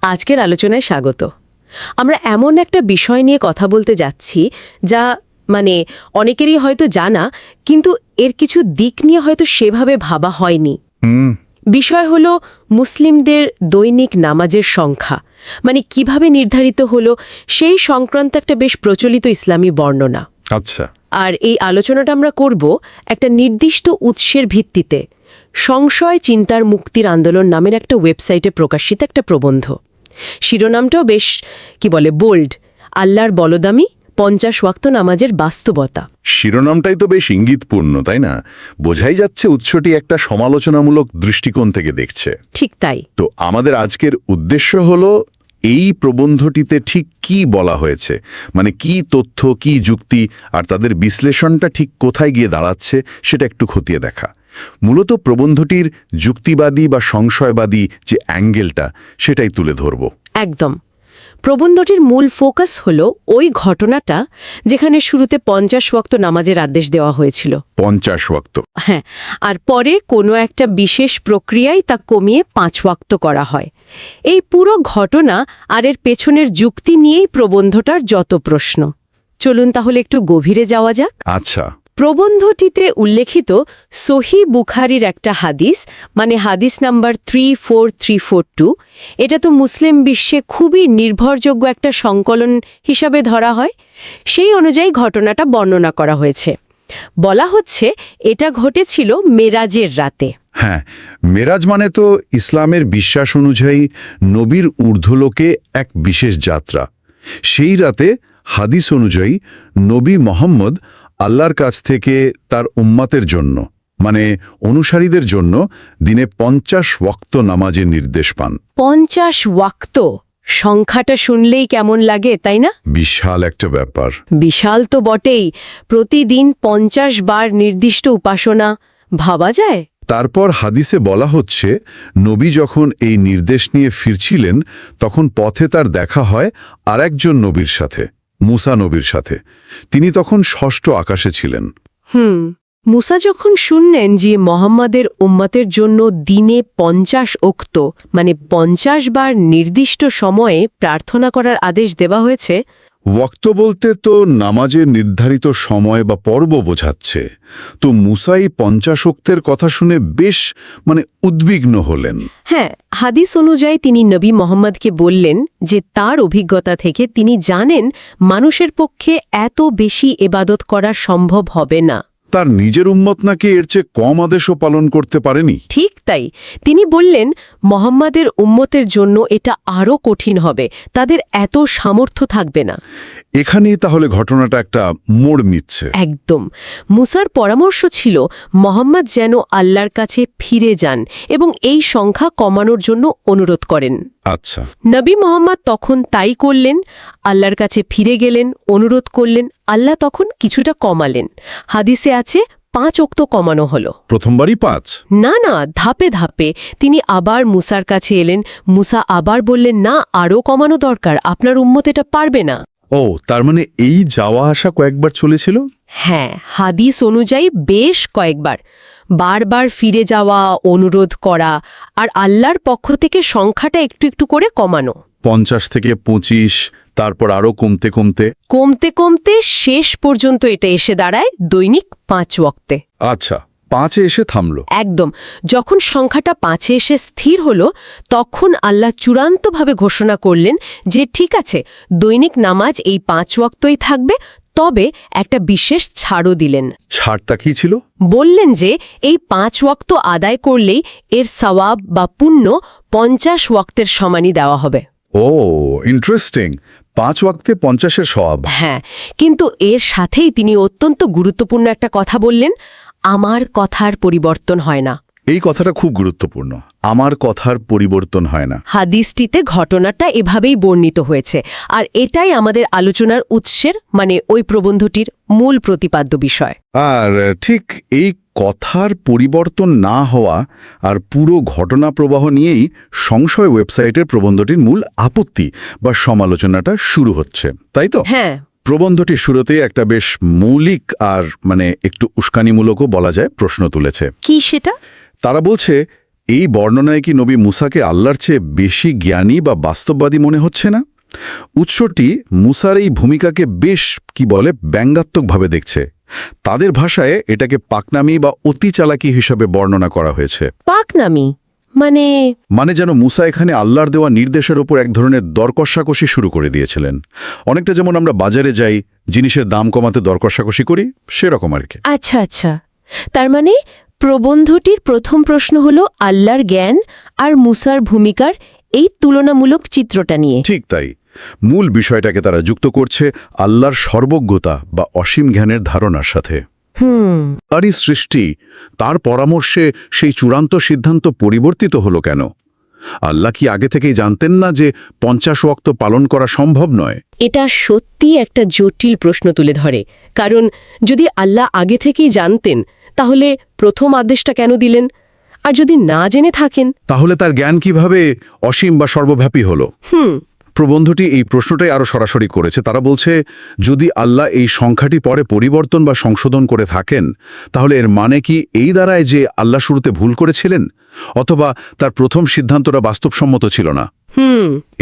আজকের আলোচনায় স্বাগত। আমরা এমন একটা বিষয় নিয়ে কথা বলতে যাচ্ছি যা অনেকেরই হয়তো জানা, কিন্তু এর কিছু দিক নিয়ে হয়তো সেভাবে ভাবা হয়নি। বিষয় হলো মুসলিমদের দৈনিক নামাজের সংখ্যা, কিভাবে নির্ধারিত হলো সেই সংক্রান্ত একটা বেশ প্রচলিত ইসলামী বর্ণনা। আচ্ছা। আর এই আলোচনাটা আমরা করব একটা নির্দিষ্ট উৎসের ভিত্তিতে। সংশয় চিন্তার মুক্তির আন্দোলন নামের একটা ওয়েবসাইটে প্রকাশিত একটা প্রবন্ধ। শিরোনামটাও বেশ বোল্ড, আল্লাহর বলদামি 50 ওয়াক্ত নামাজের বাস্তবতা। শিরোনামটাই তো বেশ ইঙ্গিতপূর্ণ, তাই না? বোঝাই যাচ্ছে উৎসটি একটা সমালোচনামূলক দৃষ্টিকোণ থেকে দেখছে। ঠিক তাই। তো আমাদের আজকের উদ্দেশ্য হলো এই প্রবন্ধটিতে ঠিক কি বলা হয়েছে, কি তথ্য, কি যুক্তি, আর তাদের বিশ্লেষণটা ঠিক কোথায় গিয়ে দাঁড়াচ্ছে সেটা একটু খতিয়ে দেখা। মূলত প্রবন্ধটির যুক্তিবাদী বা সংশয়বাদী যে অ্যাঙ্গেলটা সেটাই তুলে ধরব। একদম। প্রবন্ধটির মূল ফোকাস হলো ওই ঘটনাটা যেখানে শুরুতে 50 ওয়াক্ত নামাজের আদেশ দেওয়া হয়েছিল। 50 ওয়াক্ত। হ্যাঁ, আর পরে কোনো একটা বিশেষ প্রক্রিয়ায় তা কমিয়ে 5 ওয়াক্ত করা হয়। এই পুরো ঘটনা আর এর পেছনের যুক্তি নিয়েই প্রবন্ধটার যত প্রশ্ন। চলুন তাহলে একটু গভীরে যাওয়া যাক। আচ্ছা। প্রবন্ধটিতে উল্লেখিত সহি বুখারির একটা হাদিস, হাদিস নাম্বার 34342, এটা তো মুসলিম বিশ্বে খুবই নির্ভরযোগ্য একটা সংকলন হিসাবে ধরা হয়। সেই অনুযায়ী ঘটনাটা বর্ণনা করা হয়েছে। বলা হচ্ছে এটা ঘটেছিল মেরাজের রাতে। হ্যাঁ, মেরাজ তো ইসলামের বিশ্বাস অনুযায়ী নবীর ঊর্ধ্বলোকে এক বিশেষ যাত্রা। সেই রাতে হাদিস অনুযায়ী নবী মোহাম্মদ আল্লাহর কাছ থেকে তার উম্মাতের জন্য অনুসারীদের জন্য দিনে 50 ওয়াক্ত নামাজের নির্দেশ পান। 50 ওয়াক্ত সংখ্যাটা শুনলেই কেমন লাগে, তাই না? বিশাল একটা ব্যাপার। বিশাল তো বটেই। প্রতিদিন 50 বার নির্দিষ্ট উপাসনা, ভাবা যায়? তারপর হাদিসে বলা হচ্ছে নবী যখন এই নির্দেশ নিয়ে ফিরছিলেন তখন পথে তার দেখা হয় আরেকজন নবীর সাথে, মুসা নবীর সাথে। তিনি তখন 6ষ্ঠ আকাশে ছিলেন। মুসা যখন শুনলেন যে মোহাম্মদের উম্মতের জন্য দিনে 50 ওক্ত 50 বার নির্দিষ্ট সময়ে প্রার্থনা করার আদেশ দেওয়া হয়েছে। ওয়াক্ত বলতে তো নামাজের নির্ধারিত সময় বা পর্ব বোঝাচ্ছে। তো মুসা এই 50 ওক্তের কথা শুনে বেশ উদ্বিগ্ন হলেন। হ্যাঁ, হাদিস অনুযায়ী তিনি নবী মোহাম্মদকে বললেন যে তার অভিজ্ঞতা থেকে তিনি জানেন মানুষের পক্ষে এত বেশি ইবাদত করা সম্ভব হবে না। তার নিজের উম্মত নাকি এর চেয়ে কম আদেশও পালন করতে পারেনি। ঠিক তাই। তিনি বললেন মোহাম্মদের উম্মতের জন্য এটা আরও কঠিন হবে, তাদের এত সামর্থ্য থাকবে না। এখানেই তাহলে ঘটনাটা একটা মোড় নিচ্ছে। একদম। মুসার পরামর্শ ছিল মোহাম্মদ যেন আল্লাহর কাছে ফিরে যান এবং এই সংখ্যা কমানোর জন্য অনুরোধ করেন। আচ্ছা। নবী মোহাম্মদ তখন তাই করলেন, আল্লাহর কাছে ফিরে গেলেন, অনুরোধ করলেন। আল্লাহ তখন কিছুটা কমালেন। হাদিসে আছে 5 ওক্ত কমানো হলো। প্রথমবারই 5? না, ধাপে ধাপে। তিনি আবার মুসার কাছে এলেন। মুসা আবার বললেন, না, আরও কমানো দরকার, আপনার উম্মত এটা পারবে না। ও, তার এই যাওয়া আসা কয়েকবার চলেছিল? হ্যাঁ, হাদিস অনুযায়ী বেশ কয়েকবার। বারবার ফিরে যাওয়া, অনুরোধ করা, আর আল্লাহর পক্ষ থেকে সংখ্যাটা একটু একটু করে কমানো। 50 থেকে 25, তারপর আরও কমতে কমতে শেষ পর্যন্ত এটা এসে দাঁড়ায় দৈনিক 5 ওয়াক্তে। আচ্ছা, 5-এ এসে থামল। একদম। যখন সংখ্যাটা 5-এ এসে স্থির হলো, তখন আল্লাহ চূড়ান্তভাবে ঘোষণা করলেন যে ঠিক আছে, দৈনিক নামাজ এই 5 ওয়াক্তই থাকবে, তবে একটা বিশেষ ছাড়ও দিলেন। ছাড়টা কি ছিল? বললেন যে এই 5 ওয়াক্ত আদায় করলেই এর সওয়াব বা পুণ্য 50 ওয়াক্তের সমানই দেওয়া হবে। ও, ইন্টারেস্টিং। 5 ওয়াক্তে 50-এর সওয়াব। হ্যাঁ, কিন্তু এর সাথেই তিনি অত্যন্ত গুরুত্বপূর্ণ একটা কথা বললেন, আমার কথার পরিবর্তন হয় না। এই কথাটা খুব গুরুত্বপূর্ণ, আমার কথার পরিবর্তন হয় না। হাদিসটিতে ঘটনাটা এভাবেই বর্ণিত হয়েছে, আর এটাই আমাদের আলোচনার উৎসের ওই প্রবন্ধটির মূল প্রতিপাদ্য বিষয়। আর ঠিক এই কথার পরিবর্তন না হওয়া আর পুরো ঘটনা প্রবাহ নিয়েই সংশয় ওয়েবসাইটের প্রবন্ধটির মূল আপত্তি বা সমালোচনাটা শুরু হচ্ছে, তাই তো? হ্যাঁ। প্রবন্ধটির শুরুতেই একটা বেশ মৌলিক আর একটু উস্কানিমূলকও বলা যায় প্রশ্ন তুলেছে। কি সেটা? তারা বলছে এই বর্ণনায় কি নবী মুসাকে আল্লাহর চেয়ে বেশি জ্ঞানী বা বাস্তববাদী মনে হচ্ছে না? উৎসটি মুসার এই ভূমিকাকে বেশ ব্যঙ্গাত্মকভাবে দেখছে। তাদের ভাষায় এটাকে পাকনামি বা অতি চালাকি হিসাবে বর্ণনা করা হয়েছে। পাকনামি মানে যেন মুসা এখানে আল্লাহর দেওয়া নির্দেশের ওপর এক ধরনের দরকষাকষি শুরু করে দিয়েছিলেন। অনেকটা যেমন আমরা বাজারে যাই, জিনিসের দাম কমাতে দরকষাকষি করি, সেরকম আর কি। আচ্ছা আচ্ছা, তার মানে প্রবন্ধটির প্রথম প্রশ্ন হলো আল্লাহর জ্ঞান আর মুসার ভূমিকার এই তুলনামূলক চিত্রটা নিয়ে। ঠিক তাই। মূল বিষয়টাকে তারা যুক্ত করছে আল্লাহর সর্বজ্ঞতা বা অসীম জ্ঞানের ধারণার সাথে। তারই সৃষ্টি, তার পরামর্শে সেই চূড়ান্ত সিদ্ধান্ত পরিবর্তিত হলো কেন? আল্লাহ কি আগে থেকেই জানতেন না যে 50 ওয়াক্ত পালন করা সম্ভব নয়? এটা সত্যি একটা জটিল প্রশ্ন তুলে ধরে। কারণ যদি আল্লাহ আগে থেকেই জানতেন, তাহলে প্রথম আদেশটা কেন দিলেন? আর যদি না জেনে থাকেন, তাহলে তার জ্ঞান কিভাবে অসীম বা সর্বব্যাপী হলো? প্রবন্ধটি এই প্রশ্নটাই আরও সরাসরি করেছে। তারা বলছে, যদি আল্লাহ এই সংখ্যাটি পরে পরিবর্তন বা সংশোধন করে থাকেন, তাহলে এর মানে কি এই দাঁড়ায় যে আল্লাহ শুরুতে ভুল করেছিলেন, অথবা তার প্রথম সিদ্ধান্তটা বাস্তবসম্মত ছিল না?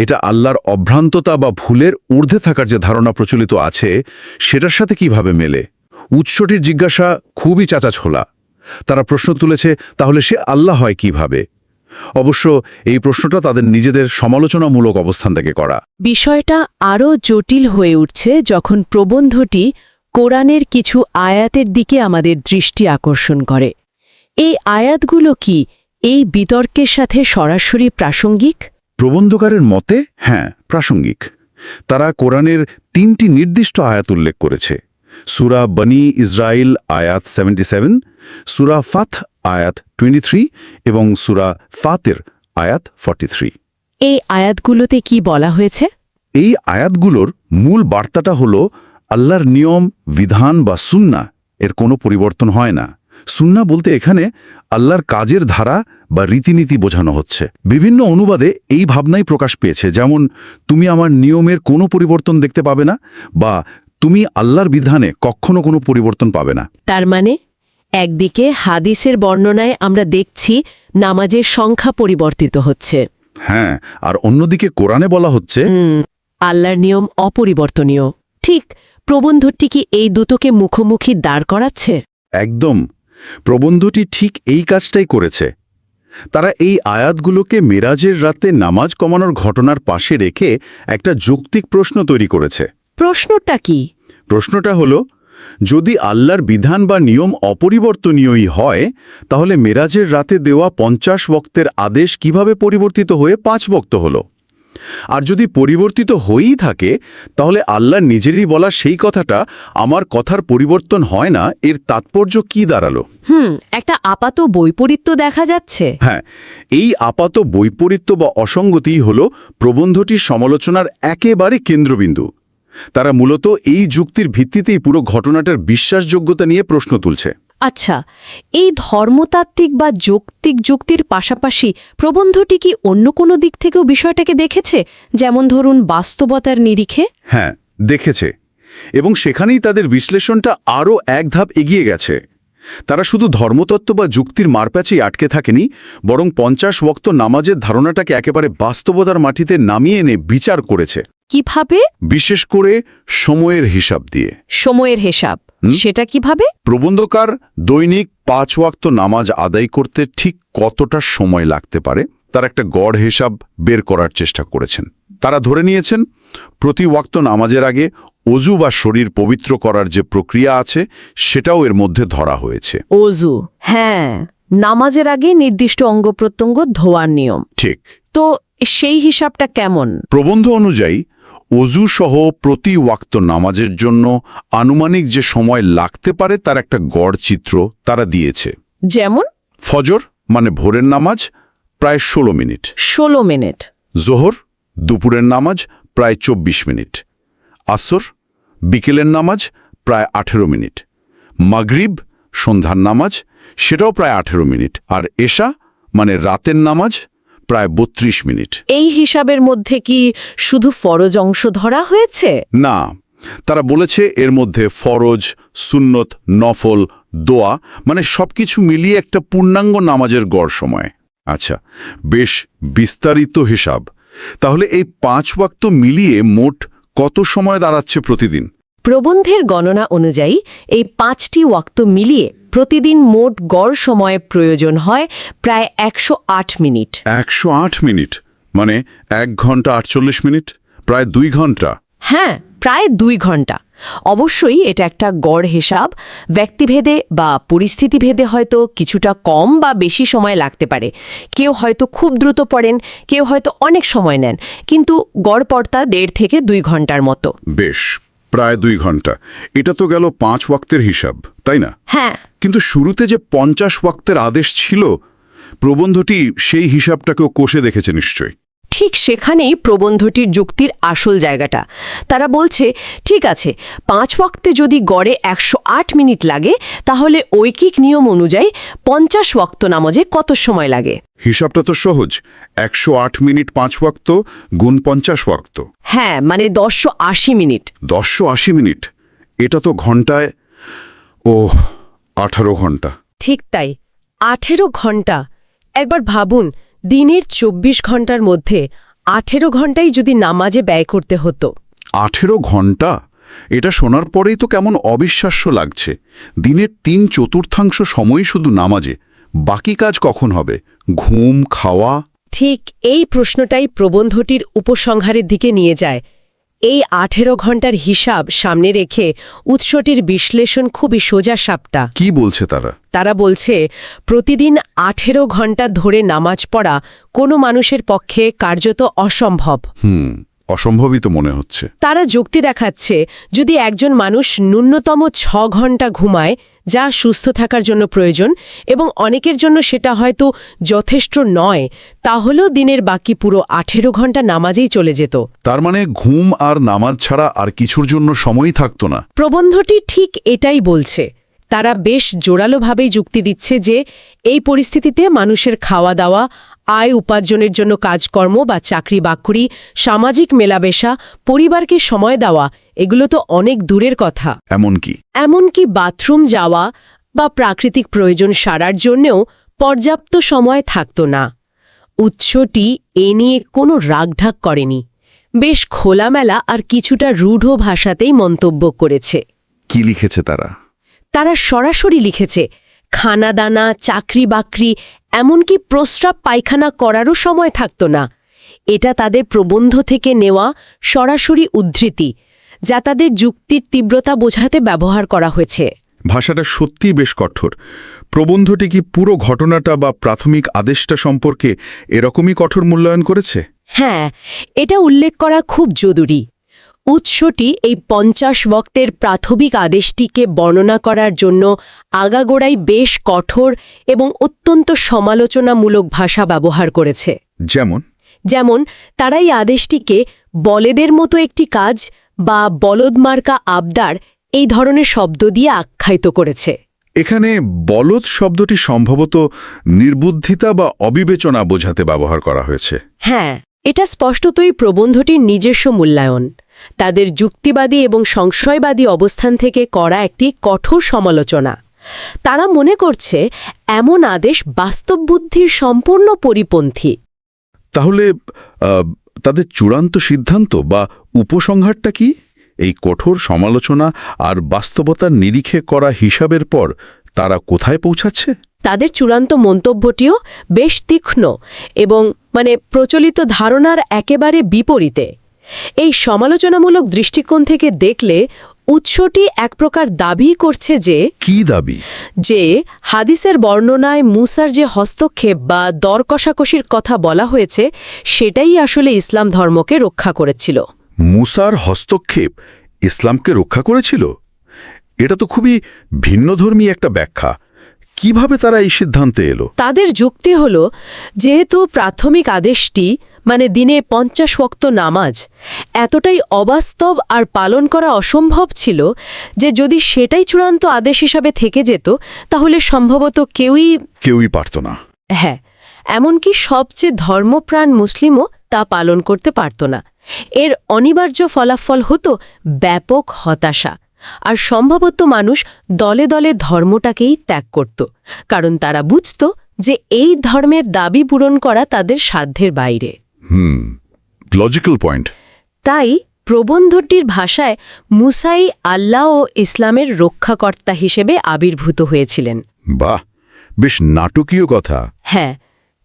এটা আল্লাহর অভ্রান্ততা বা ভুলের ঊর্ধ্বে থাকার যে ধারণা প্রচলিত আছে, সেটার সাথে কিভাবে মেলে? উৎসটির জিজ্ঞাসা খুবই চাঁচাছোলা। তারা প্রশ্ন তুলেছে, তাহলে সে আল্লাহ হয় কিভাবে? অবশ্য এই প্রশ্নটা তাদের নিজেদের সমালোচনামূলক অবস্থান থেকে করা। বিষয়টা আরও জটিল হয়ে উঠছে যখন প্রবন্ধটি কোরআনের কিছু আয়াতের দিকে আমাদের দৃষ্টি আকর্ষণ করে। এই আয়াতগুলো কি এই বিতর্কের সাথে সরাসরি প্রাসঙ্গিক? প্রবন্ধকারের মতে হ্যাঁ, প্রাসঙ্গিক। তারা কোরআনের 3টি নির্দিষ্ট আয়াত উল্লেখ করেছে। সূরা বনী ইসরাইল আয়াত 77, সূরা ফাথ আয়াত 23 এবং সূরা ফাতির আয়াত 43। এই আয়াতগুলোতে কি বলা হয়েছে? এই আয়াতগুলোর মূল বার্তাটা হলো আল্লাহর নিয়ম, বিধান বা সুন্নাহ এর কোনো পরিবর্তন হয় না। সুন্নাহ বলতে এখানে আল্লাহর কাজের ধারা বা রীতিনীতি বোঝানো হচ্ছে। বিভিন্ন অনুবাদে এই ভাবনাই প্রকাশ পেয়েছে, যেমন তুমি আমার নিয়মের কোনো পরিবর্তন দেখতে পাবে না, বা তুমি আল্লাহর বিধানে কখনো কোনো পরিবর্তন পাবে না। তার মানে একদিকে হাদিসের বর্ণনায় আমরা দেখছি নামাজের সংখ্যা পরিবর্তিত হচ্ছে, হ্যাঁ, আর অন্যদিকে কোরআনে বলা হচ্ছে আল্লাহর নিয়ম অপরিবর্তনীয়। ঠিক প্রবন্ধটি কি এই দুটোকে মুখোমুখি দাঁড় করাচ্ছে? একদম। প্রবন্ধটি ঠিক এই কাজটাই করেছে। তারা এই আয়াতগুলোকে মেরাজের রাতে নামাজ কমানোর ঘটনার পাশে রেখে একটা যৌক্তিক প্রশ্ন তৈরি করেছে। প্রশ্নটা কি? প্রশ্নটা হলো, যদি আল্লাহর বিধান বা নিয়ম অপরিবর্তনীয়ই হয়, তাহলে মেরাজের রাতে দেওয়া 50 ওয়াক্তের আদেশ কিভাবে পরিবর্তিত হয়ে 5 ওয়াক্ত হলো? আর যদি পরিবর্তিত হয়েই থাকে, তাহলে আল্লাহ নিজেরই বলা সেই কথাটা আমার কথার পরিবর্তন হয় না, এর তাৎপর্য কি দাঁড়ালো? একটা আপাত বৈপরীত্য দেখা যাচ্ছে। হ্যাঁ, এই আপাত বৈপরীত্য বা অসঙ্গতিই হল প্রবন্ধটির সমালোচনার একেবারে কেন্দ্রবিন্দু। তারা মূলত এই যুক্তির ভিত্তিতেই পুরো ঘটনাটার বিশ্বাসযোগ্যতা নিয়ে প্রশ্ন তুলছে। আচ্ছা, এই ধর্মতাত্ত্বিক বা যৌক্তিক যুক্তির পাশাপাশি প্রবন্ধটি কি অন্য কোনো দিক থেকেও বিষয়টাকে দেখেছে, যেমন ধরুন বাস্তবতার নিরিখে? হ্যাঁ, দেখেছে, এবং সেখানেই তাদের বিশ্লেষণটা আরও এক ধাপ এগিয়ে গেছে। তারা শুধু ধর্মতত্ত্ব বা যুক্তির মারপ্যাচেই আটকে থাকেনি, বরং 50 ওয়াক্ত নামাজের ধারণাটাকে একেবারে বাস্তবতার মাটিতে নামিয়ে এনে বিচার করেছে। কিভাবে? বিশেষ করে সময়ের হিসাব দিয়ে। সময়ের হিসাব? সেটা কিভাবে? প্রবন্ধকার দৈনিক 5 ওয়াক্ত নামাজ আদায় করতে ঠিক কতটা সময় লাগতে পারে তার একটা গড় হিসাব বের করার চেষ্টা করেছেন। তারা ধরে নিয়েছেন প্রতি ওয়াক্ত নামাজের আগে অজু বা শরীর পবিত্র করার যে প্রক্রিয়া আছে, সেটাও এর মধ্যে ধরা হয়েছে। অজু, হ্যাঁ, নামাজের আগে নির্দিষ্ট অঙ্গ প্রত্যঙ্গ ধোয়ার নিয়ম। ঠিক। তো সেই হিসাবটা কেমন? প্রবন্ধ অনুযায়ী অজু সহ প্রতি ওয়াক্ত নামাজের জন্য আনুমানিক যে সময় লাগতে পারে তার একটা গড় চিত্র তারা দিয়েছে। যেমন ফজর মানে ভোরের নামাজ প্রায় 16 মিনিট। 16 মিনিট। জোহর দুপুরের নামাজ প্রায় 24 মিনিট। আসর বিকেলের নামাজ প্রায় 18 মিনিট। মাগরিব সন্ধ্যার নামাজ, সেটাও প্রায় 18 মিনিট। আর এশা মানে রাতের নামাজ প্রায় 32 মিনিট। এই হিসাবের মধ্যে কি শুধু ফরজ অংশ ধরা হয়েছে? না, তারা বলেছে এর মধ্যে ফরজ, সুন্নত, নফল, দোয়া মানে সবকিছু মিলিয়ে একটা পূর্ণাঙ্গ নামাজের গড় সময়। আচ্ছা, বেশ বিস্তারিত হিসাব। তাহলে এই 5 ওয়াক্ত মিলিয়ে মোট কত সময় দাঁড়াচ্ছে প্রতিদিন? প্রবন্ধের গণনা অনুযায়ী এই 5টি ওয়াক্ত মিলিয়ে প্রতিদিন মোট গড় সময়ের প্রয়োজন হয় প্রায় 108 মিনিট। 108 মিনিট মানে 1 ঘন্টা 48 মিনিট, প্রায় 2 ঘন্টা। হ্যাঁ, প্রায় 2 ঘন্টা। অবশ্যই এটা একটা গড় হিসাব। ব্যক্তিভেদে বা পরিস্থিতিভেদে হয়তো কিছুটা কম বা বেশি সময় লাগতে পারে। কেউ হয়তো খুব দ্রুত পড়েন, কেউ হয়তো অনেক সময় নেন, কিন্তু গড় পড়তা 1.5 থেকে 2 ঘন্টার মতো। বেশ, প্রায় 2 ঘন্টা। এটা তো গেল 5 ওয়াক্তের হিসাব, তাই না? হ্যাঁ, কিন্তু শুরুতে যে 50 ওয়াক্তের আদেশ ছিল, প্রবন্ধটি সেই হিসাবটাকেও কষে দেখেছে নিশ্চয়ই। ঠিক সেখানেই প্রবন্ধটির যুক্তির আসল জায়গাটা। তারা বলছে, ঠিক আছে, 5 ওয়াক্তে যদি গড়ে 108 মিনিট লাগে, তাহলে ঐকিক নিয়ম অনুযায়ী 50 ওয়াক্ত নামাজে কত সময় লাগে? হিসাবটা তো সহজ। 108 মিনিট 5 ওয়াক্ত গুণ 50 ওয়াক্ত। হ্যাঁ, মানে 180 মিনিট। 180 মিনিট, এটা তো ঘন্টায় 18 ঘন্টা। ঠিক তাই, 18 ঘন্টা। একবার ভাবুন, দিনের 24 ঘন্টার মধ্যে 18 ঘন্টাই যদি নামাজে ব্যয় করতে হতো। 18 ঘন্টা? এটা শোনার পরেই তো কেমন অবিশ্বাস্য লাগছে। দিনের 3/4 সময়ই শুধু নামাজে, বাকি কাজ কখন হবে? ঘুম, খাওয়া? ঠিক এই প্রশ্নটাই প্রবন্ধটির উপসংহারের দিকে নিয়ে যায়। এই 18 ঘন্টার হিসাব সামনে রেখে উৎসটির বিশ্লেষণ খুবই সোজাসাপটা। কি বলছে তারা? তারা বলছে, প্রতিদিন 18 ঘন্টা ধরে নামাজ পড়া কোনো মানুষের পক্ষে কার্যত অসম্ভব। অসম্ভবই তো মনে হচ্ছে। তারা যুক্তি দেখাচ্ছে, যদি একজন মানুষ ন্যূনতম 6 ঘন্টা ঘুমায়, যা সুস্থ থাকার জন্য প্রয়োজন, এবং অনেকের জন্য সেটা হয়তো যথেষ্ট নয়, তাহলেও দিনের বাকি পুরো 18 ঘন্টা নামাজেই চলে যেত। তার মানে ঘুম আর নামাজ ছাড়া আর কিছুর জন্য সময়ই থাকতো না। প্রবন্ধটি ঠিক এটাই বলছে। তারা বেশ জোরালোভাবেই যুক্তি দিচ্ছে যে এই পরিস্থিতিতে মানুষের খাওয়া দাওয়া, আয় উপার্জনের জন্য কাজকর্ম বা চাকরি বাকরি, সামাজিক মেলামেশা, পরিবারকে সময় দেওয়া, এগুলো তো অনেক দূরের কথা। এমনকি বাথরুম যাওয়া বা প্রাকৃতিক প্রয়োজন সারার জন্যেও পর্যাপ্ত সময় থাকত না। উৎসটি এ নিয়ে কোনো রাগঢাক করেনি, বেশ খোলামেলা আর কিছুটা রূঢ় ভাষাতেই মন্তব্য করেছে। কি লিখেছে তারা? তারা সরাসরি লিখেছে, খানাদানা, চাকরি বাকরি, এমনকি প্রস্রাব পায়খানা করারও সময় থাকত না। এটা তাদের প্রবন্ধ থেকে নেওয়া সরাসরি উদ্ধৃতি, যা তাদের যুক্তির তীব্রতা বোঝাতে ব্যবহার করা হয়েছে। ভাষাটা সত্যিই বেশ কঠোর। প্রবন্ধটি কি পুরো ঘটনাটা বা প্রাথমিক আদেশটা সম্পর্কে এরকমই কঠোর মূল্যায়ন করেছে? হ্যাঁ, এটা উল্লেখ করা খুব জরুরি। উৎসটি এই 50 ওয়াক্তের প্রাথমিক আদেশটিকে বর্ণনা করার জন্য আগাগোড়াই বেশ কঠোর এবং অত্যন্ত সমালোচনামূলক ভাষা ব্যবহার করেছে। যেমন তারা এই আদেশটিকে বলেদের মতো একটি কাজ বা বলদমার্কা আবদার, এই ধরনের শব্দ দিয়ে আখ্যায়িত করেছে। এখানে বলদ শব্দটি সম্ভবত নির্বুদ্ধিতা বা অবিবেচনা বোঝাতে ব্যবহার করা হয়েছে। হ্যাঁ, এটা স্পষ্টতই প্রবন্ধটির নিজস্ব মূল্যায়ন, তাদের যুক্তিবাদী এবং সংশয়বাদী অবস্থান থেকে করা একটি কঠোর সমালোচনা। তারা মনে করছে এমন আদেশ বাস্তব বুদ্ধির সম্পূর্ণ পরিপন্থী। তাহলে তাদের চূড়ান্ত সিদ্ধান্ত বা উপসংহারটা কি? এই কঠোর সমালোচনা আর বাস্তবতার নিরিখে করা হিসাবের পর তারা কোথায় পৌঁছাচ্ছে? তাদের চূড়ান্ত মন্তব্যটিও বেশ তীক্ষ্ণ এবং প্রচলিত ধারণার একেবারে বিপরীতে। এই সমালোচনামূলক দৃষ্টিকোণ থেকে দেখলে উৎসটি এক প্রকার দাবি করছে যে কি দাবি? যে হাদিসের বর্ণনায় মুসার যে হস্তক্ষেপ বা দর কষাকষির কথা বলা হয়েছে, সেটাই আসলে ইসলাম ধর্মকে রক্ষা করেছিল। মুসার হস্তক্ষেপ ইসলামকে রক্ষা করেছিল? এটা তো খুবই ভিন্নধর্মী একটা ব্যাখ্যা। কিভাবে তারা এই সিদ্ধান্তে এলো? তাদের যুক্তি হল, যেহেতু প্রাথমিক আদেশটি দিনে 50 ওয়াক্ত নামাজ এতটাই অবাস্তব আর পালন করা অসম্ভব ছিল যে যদি সেটাই চূড়ান্ত আদেশ হিসাবে থেকে যেত, তাহলে সম্ভবত কেউই পারত না। হ্যাঁ, এমনকি সবচেয়ে ধর্মপ্রাণ মুসলিমও তা পালন করতে পারত না। এর অনিবার্য ফলাফল হতো ব্যাপক হতাশা, আর সম্ভবত মানুষ দলে দলে ধর্মটাকেই ত্যাগ করত, কারণ তারা বুঝত যে এই ধর্মের দাবি পূরণ করা তাদের সাধ্যের বাইরে। Logical point. তাই প্রবন্ধটির ভাষায় মুসাই আল্লাহ ও ইসলামের রক্ষাকর্তা হিসেবে আবির্ভূত হয়েছিলেন। বাহ, বেশ নাটকীয় কথা। হ্যাঁ,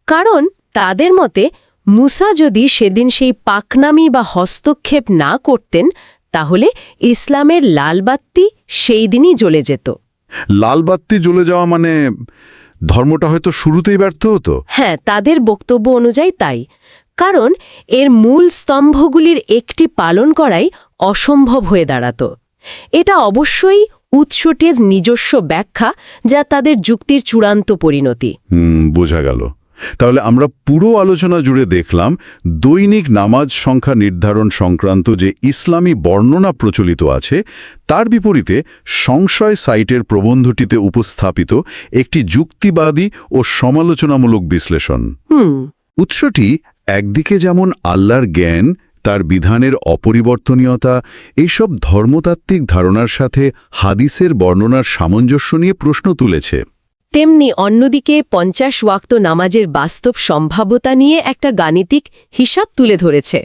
কারণ তাদের মতে মুসা যদি সেদিন সেই পাকনামি বা হস্তক্ষেপ না করতেন তাহলে ইসলামের লালবাত্তি সেই দিনই জ্বলে যেত। লাল বাত্তি জ্বলে যাওয়া মানে ধর্মটা হয়তো শুরুতেই ব্যর্থ হতো। হ্যাঁ, তাদের বক্তব্য অনুযায়ী তাই। কারণ এর মূল স্তম্ভগুলির একটি পালন করাই অসম্ভব হয়ে দাঁড়াত। এটা অবশ্যই উৎসটির নিজস্ব ব্যাখ্যা, যা তাদের যুক্তির চূড়ান্ত পরিণতি। বোঝা গেল। তাহলে আমরা পুরো আলোচনা জুড়ে দেখলাম দৈনিক নামাজ সংখ্যা নির্ধারণ সংক্রান্ত যে ইসলামী বর্ণনা প্রচলিত আছে তার বিপরীতে সংশয় সাইটের প্রবন্ধটিতে উপস্থাপিত একটি যুক্তিবাদী ও সমালোচনামূলক বিশ্লেষণ। উৎসটি একদিকে যেমন আল্লাহর জ্ঞান, তার বিধানের অপরিবর্তনীয়তা, এইসব ধর্মতাত্ত্বিক ধারণার সাথে হাদিসের বর্ণনার সামঞ্জস্য নিয়ে প্রশ্ন তুলেছে, তেমনি অন্যদিকে 50 ওয়াক্ত নামাজের বাস্তব সম্ভাব্যতা নিয়ে একটা গাণিতিক হিসাব তুলে ধরেছে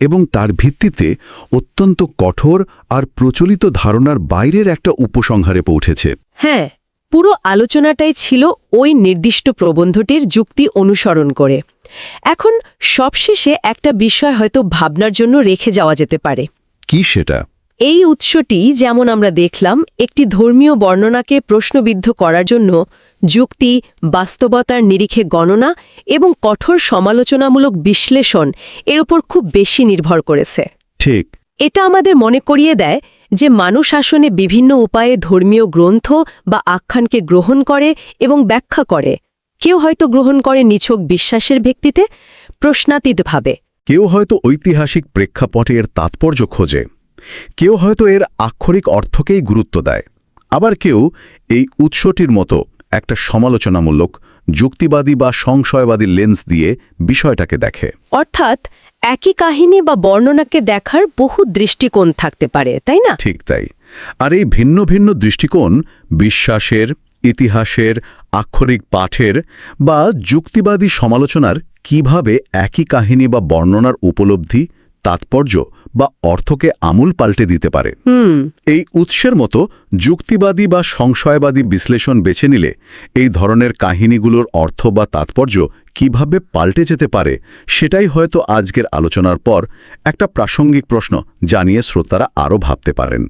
এবং তার ভিত্তিতে অত্যন্ত কঠোর আর প্রচলিত ধারণার বাইরের একটা উপসংহারে পৌঁছেছে। হ্যাঁ, পুরো আলোচনাটাই ছিল ওই নির্দিষ্ট প্রবন্ধটির যুক্তি অনুসরণ করে। এখন সবশেষে একটা বিষয় হয়তো ভাবনার জন্য রেখে যাওয়া যেতে পারে। কি সেটা? এই উৎসটি যেমন আমরা দেখলাম একটি ধর্মীয় বর্ণনাকে প্রশ্নবিদ্ধ করার জন্য যুক্তি, বাস্তবতার নিরিখে গণনা এবং কঠোর সমালোচনামূলক বিশ্লেষণ এর উপর খুব বেশি নির্ভর করেছে। ঠিক। এটা আমাদের মনে করিয়ে দেয় যে মানুষ আসলে বিভিন্ন উপায়ে ধর্মীয় গ্রন্থ বা আখ্যানকে গ্রহণ করে এবং ব্যাখ্যা করে। কেউ হয়তো গ্রহণ করে নিছক বিশ্বাসের ভিত্তিতে, প্রশ্নাতীতভাবে। কেউ হয়তো ঐতিহাসিক প্রেক্ষাপটে এর তাৎপর্য খোঁজে, কেউ হয়তো এর আক্ষরিক অর্থকেই গুরুত্ব দেয়, আবার কেউ এই উৎসটির মতো একটা সমালোচনামূলক, যুক্তিবাদী বা সংশয়বাদী লেন্স দিয়ে বিষয়টাকে দেখে। অর্থাৎ একই কাহিনী বা বর্ণনাকে দেখার বহু দৃষ্টিকোণ থাকতে পারে, তাই না? ঠিক তাই। আর এই ভিন্ন ভিন্ন দৃষ্টিকোণ বিশ্বাসের, ইতিহাসের, আক্ষরিক পাঠের বা যুক্তিবাদী সমালোচনার কিভাবে একই কাহিনী বা বর্ণনার উপলব্ধি, তাৎপর্য বা অর্থকে আমূল পাল্টে দিতে পারে। এই উৎসের মতো যুক্তিবাদী বা সংশয়বাদী বিশ্লেষণ বেছে নিলে এই ধরনের কাহিনীগুলোর অর্থ বা তাৎপর্য কিভাবে পাল্টে যেতে পারে সেটাই হয়তো আজকের আলোচনার পর একটা প্রাসঙ্গিক প্রশ্ন জানিয়ে শ্রোতারা আরও ভাবতে পারেন।